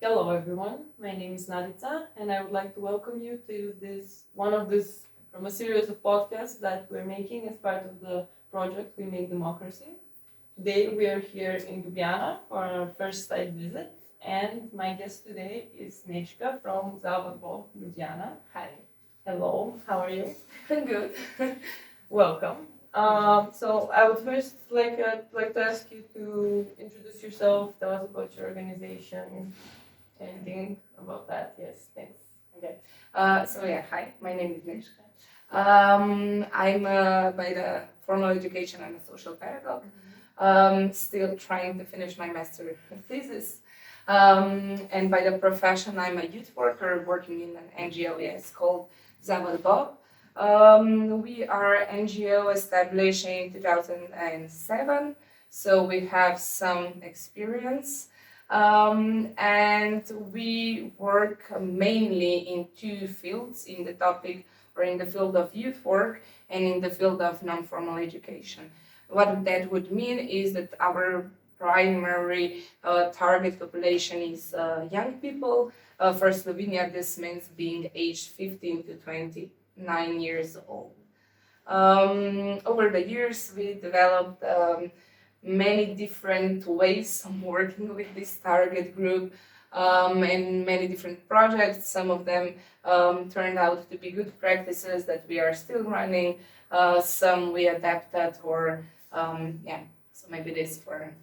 Hello everyone, my name is Nadica and I would like to welcome you to this from a series of podcasts that we're making as part of the project We Make Democracy. Today we are here in Ljubljana for our first site visit and my guest today is Nežka from Vodeb, Ljubljana. Hi. Hello, how are you? I'm good. Welcome. So I would first like to ask you to introduce yourself, tell us about your organization, anything about that. Yes, thanks. Okay. Hi, my name is Nežka. I'm by the formal education, I'm a social pedagogue. Still trying to finish my master thesis. And by the profession, I'm a youth worker working in an NGO, yes, called Vodeb. We are an NGO established in 2007, so we have some experience. And we work mainly in two fields, in the topic or in the field of youth work and in the field of non-formal education. What that would mean is that our primary target population is young people. For Slovenia, this means being aged 15 to 29 years old. Over the years, we developed many different ways of working with this target group and many different projects. Some of them turned out to be good practices that we are still running. Some we adapted so maybe this for...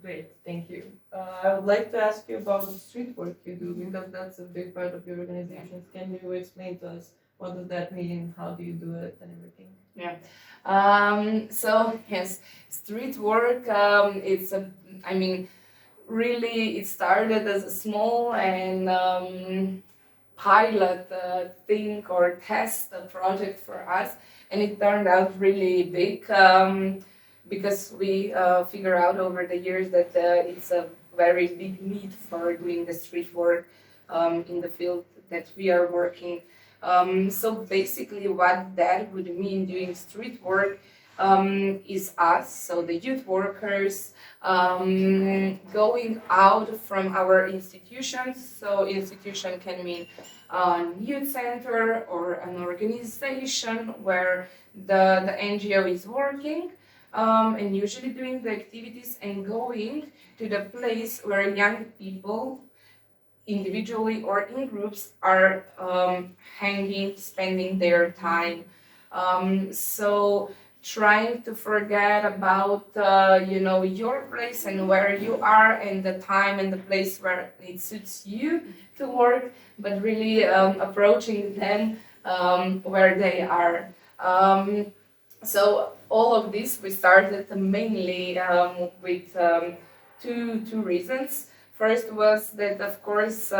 Great, thank you. I would like to ask you about the street work you do because that's a big part of your organization. Can you explain to us what does that mean? How do you do it and everything? Yeah. Yes, street work. Really, it started as a small and pilot thing or test project for us, and it turned out really big because we figure out over the years that it's a very big need for doing the street work in the field that we are working. So basically what that would mean doing street work is us, so the youth workers, going out from our institutions. So institution can mean a youth center or an organization where the NGO is working and usually doing the activities and going to the place where young people individually or in groups are spending their time. So trying to forget about your place and where you are and the time and the place where it suits you to work, but really approaching them where they are. So all of this we started mainly with two reasons. First was that, of course,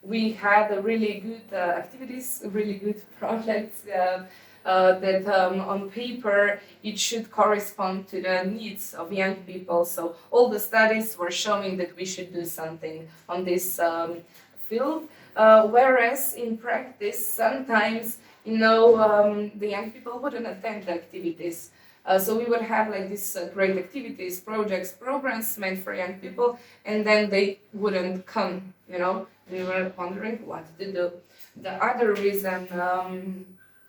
we had a really good activities, really good projects that on paper it should correspond to the needs of young people. So all the studies were showing that we should do something on this field, whereas in practice sometimes the young people wouldn't attend the activities. So we would have like these great activities, projects, programs meant for young people, and then they wouldn't come, We were wondering what to do. The other reason,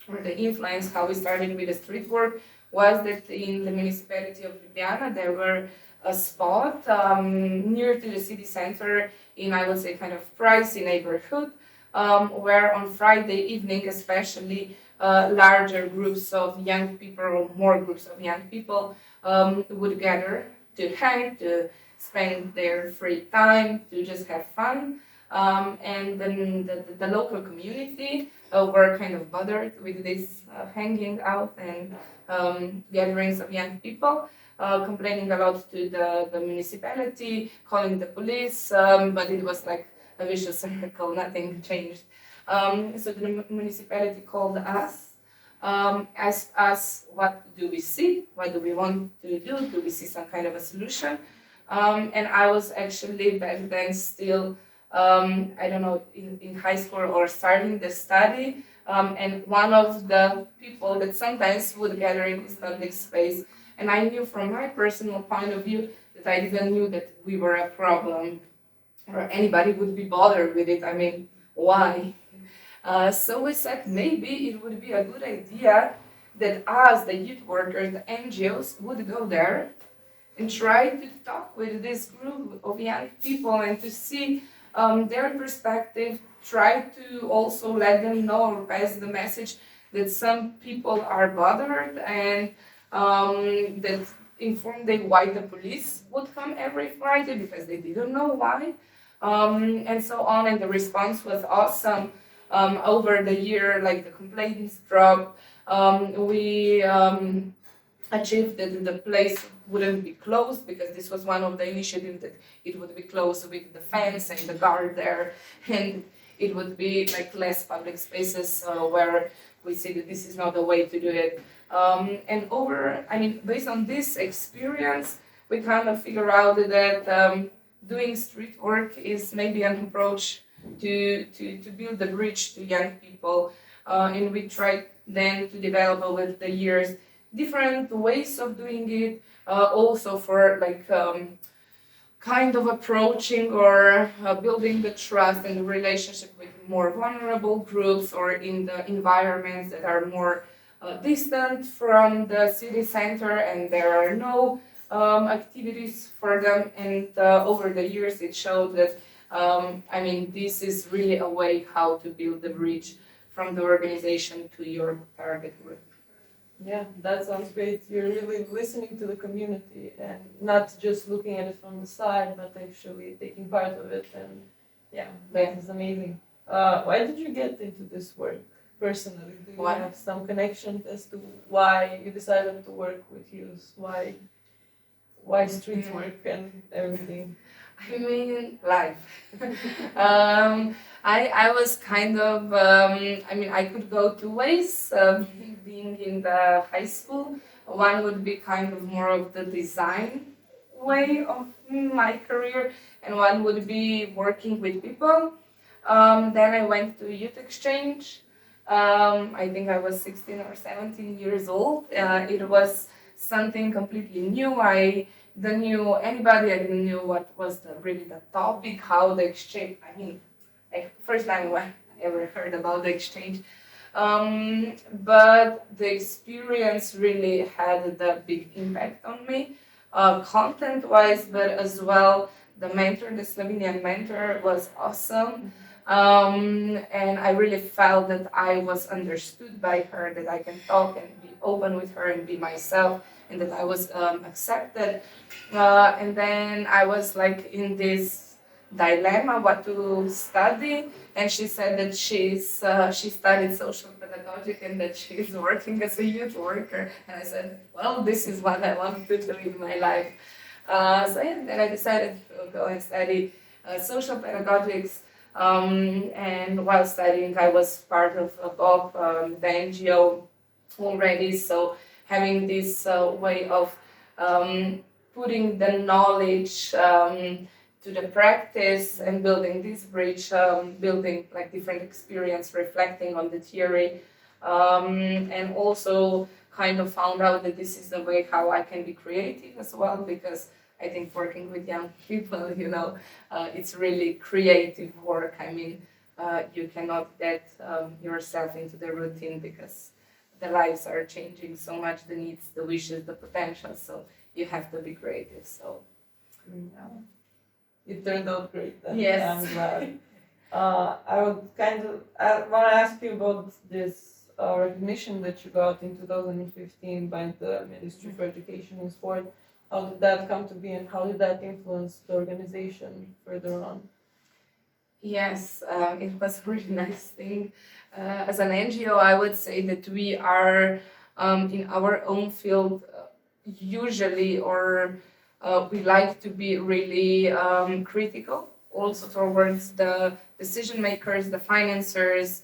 or the influence, how we started with the street work, was that in the municipality of Ljubljana, there were a spot near to the city center in, I would say, kind of pricey neighborhood, where on Friday evening especially, larger groups of young people, or more groups of young people, would gather to hang, to spend their free time, to just have fun. And then the local community were kind of bothered with this hanging out and gatherings of young people, complaining a lot to the municipality, calling the police, but it was like a vicious circle, nothing changed. So the municipality called us, asked us what do we see, what do we want to do we see some kind of a solution? And I was actually back then still, in high school or starting the study, and one of the people that sometimes would gather in this public space. And I knew from my personal point of view that I didn't knew that we were a problem. or anybody would be bothered with it. I mean, why? So we said maybe it would be a good idea that us, the youth workers, the NGOs, would go there and try to talk with this group of young people and to see their perspective, try to also let them know or pass the message that some people are bothered and that inform them why the police would come every Friday because they didn't know why, and so on. And the response was awesome. Over the year, like the complaints dropped. We achieved that the place wouldn't be closed because this was one of the initiatives that it would be closed with the fence and the guard there, and it would be like less public spaces where we see that this is not the way to do it. Based on this experience, we kind of figure out that doing street work is maybe an approach to build a bridge to young people. And we tried then to develop over the years different ways of doing it, also for kind of approaching or building the trust and the relationship with more vulnerable groups or in the environments that are more distant from the city center and there are no activities for them. And over the years it showed that this is really a way how to build the bridge from the organization to your target group. Yeah, that sounds great. You're really listening to the community and not just looking at it from the side, but actually taking part of it. And that is amazing. Why did you get into this work personally? Do you have some connection as to why you decided to work with youth? Why street work and everything? Life. I was kind of, I could go two ways. Being in the high school, one would be kind of more of the design way of my career, and one would be working with people. Then I went to youth exchange. I think I was 16 or 17 years old. It was something completely new. I didn't knew anybody. I didn't know what was really the topic, how the exchange. First time I ever heard about the exchange. But the experience really had a big impact on me, content-wise, but as well the mentor, the Slovenian mentor, was awesome. And I really felt that I was understood by her, that I can talk and be open with her and be myself, and that I was accepted. And then I was in this dilemma what to study, and she said that she studied social pedagogy and that she's working as a youth worker. And I said, well, this is what I want to do in my life. Then I decided to go and study social pedagogics. And while studying, I was part of the NGO already. So having this way of putting the knowledge to the practice and building this bridge, building different experience, reflecting on the theory, and also kind of found out that this is the way how I can be creative as well, because I think working with young people, it's really creative work. You cannot get yourself into the routine because the lives are changing so much, the needs, the wishes, the potential. So you have to be creative. So it turned out great. Then. Yes. I'm glad. I want to ask you about this recognition that you got in 2015 by the Ministry for Education and Sport. How did that come to be, and how did that influence the organization further on? Yes, it was a really nice thing. As an NGO, I would say that we are in our own field usually, or we like to be really critical also towards the decision makers, the financiers.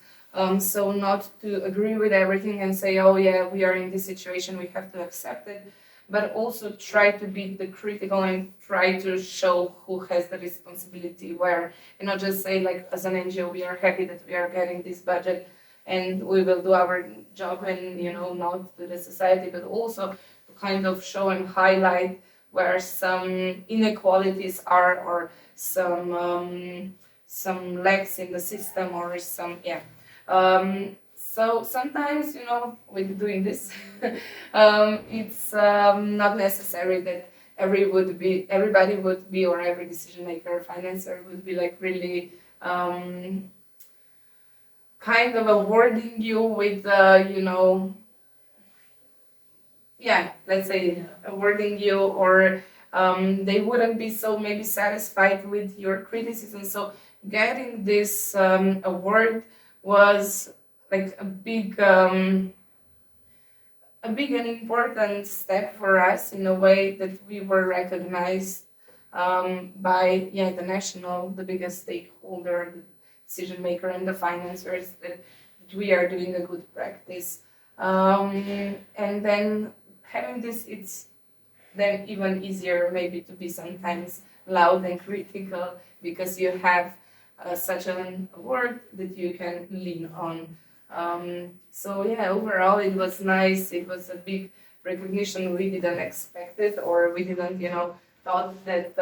So not to agree with everything and say, oh yeah, we are in this situation, we have to accept it, but also try to be the critical and try to show who has the responsibility where, and not just say as an NGO, we are happy that we are getting this budget and we will do our job and, not to the society, but also to kind of show and highlight where some inequalities are, or some lacks in the system, or some so sometimes, with doing this, it's not necessary that everybody would be, or every decision maker, financer would be like really kind of awarding you with, let's say awarding you, or they wouldn't be so maybe satisfied with your criticism. So getting this award was like a big and important step for us, in a way that we were recognized by the biggest stakeholder, the decision maker, and the financiers, that we are doing a good practice. And then having this, it's then even easier maybe to be sometimes loud and critical, because you have such an award that you can lean on. Overall it was nice. It was a big recognition we didn't expect it, or we didn't, thought that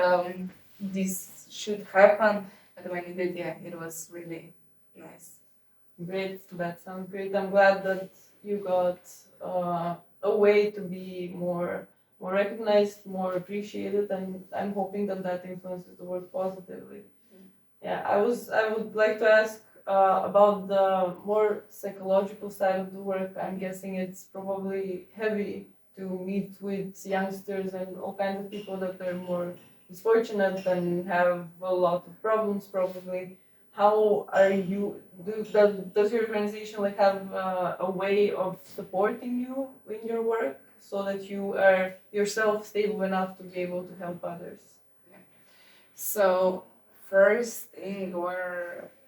this should happen. But when it did, it was really nice. Great, that sounds great. I'm glad that you got a way to be more recognized, more appreciated, and I'm hoping that influences the work positively. I would like to ask about the more psychological side of the work. I'm guessing it's probably heavy to meet with youngsters and all kinds of people that are more misfortunate and have a lot of problems probably. How are you, does your organization have a way of supporting you in your work, so that you are yourself stable enough to be able to help others? So first thing,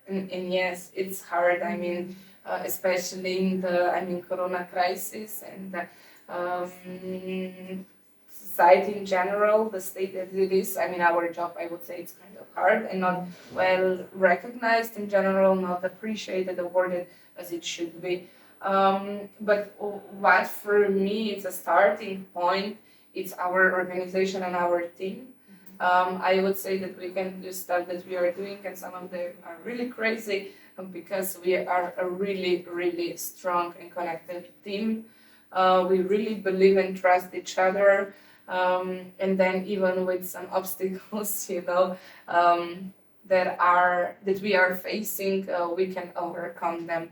and yes, it's hard. I mean, especially in the Corona crisis, and society in general, the state that it is. Our job, I would say, it's kind of hard and not well recognized in general, not appreciated, awarded as it should be. But what for me it's a starting point, it's our organization and our team. I would say that we can do stuff that we are doing, and some of them are really crazy, because we are a really, really strong and connected team. We really believe and trust each other. And then even with some obstacles, that we are facing, we can overcome them.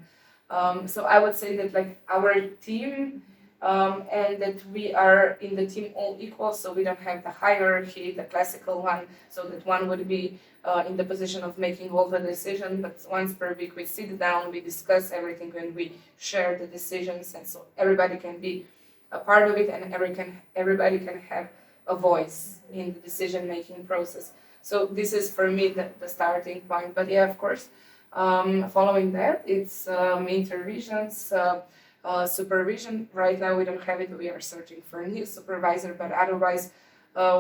So I would say that our team, and that we are in the team all equal, so we don't have the hierarchy, the classical one, so that one would be in the position of making all the decisions, but once per week we sit down, we discuss everything, and we share the decisions, and so everybody can be a part of it, and everybody can have a voice in the decision-making process. So this is for me the starting point. But of course, following that, it's intervisions, supervision. Right now we don't have it. We are searching for a new supervisor, but otherwise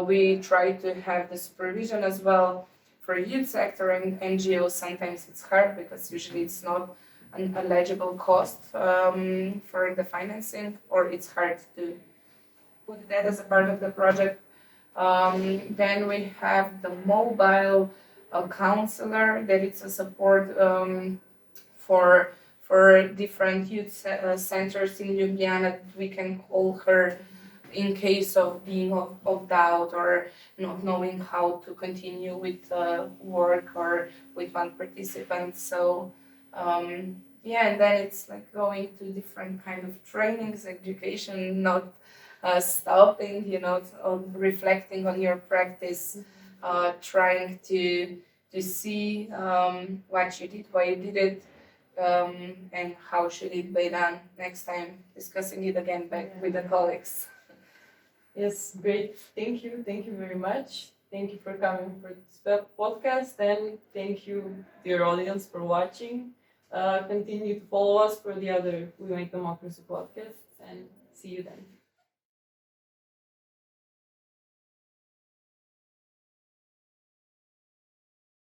we try to have the supervision as well. For youth sector and NGOs, sometimes it's hard, because usually it's not an eligible cost for the financing, or it's hard to put that as a part of the project. Then we have the mobile counselor, that it's a support for different youth centers in Ljubljana. We can call her in case of being of doubt, or not knowing how to continue with work, or with one participant. So and then it's going to different kind of trainings, education, not stopping, reflecting on your practice, trying to see what you did, why you did it, and how should it be done next time, discussing it again back with the colleagues. Yes, great. Thank you very much. Thank you for coming for this podcast, and thank you, dear audience, for watching. Continue to follow us for the other We Make Democracy podcasts, and see you then.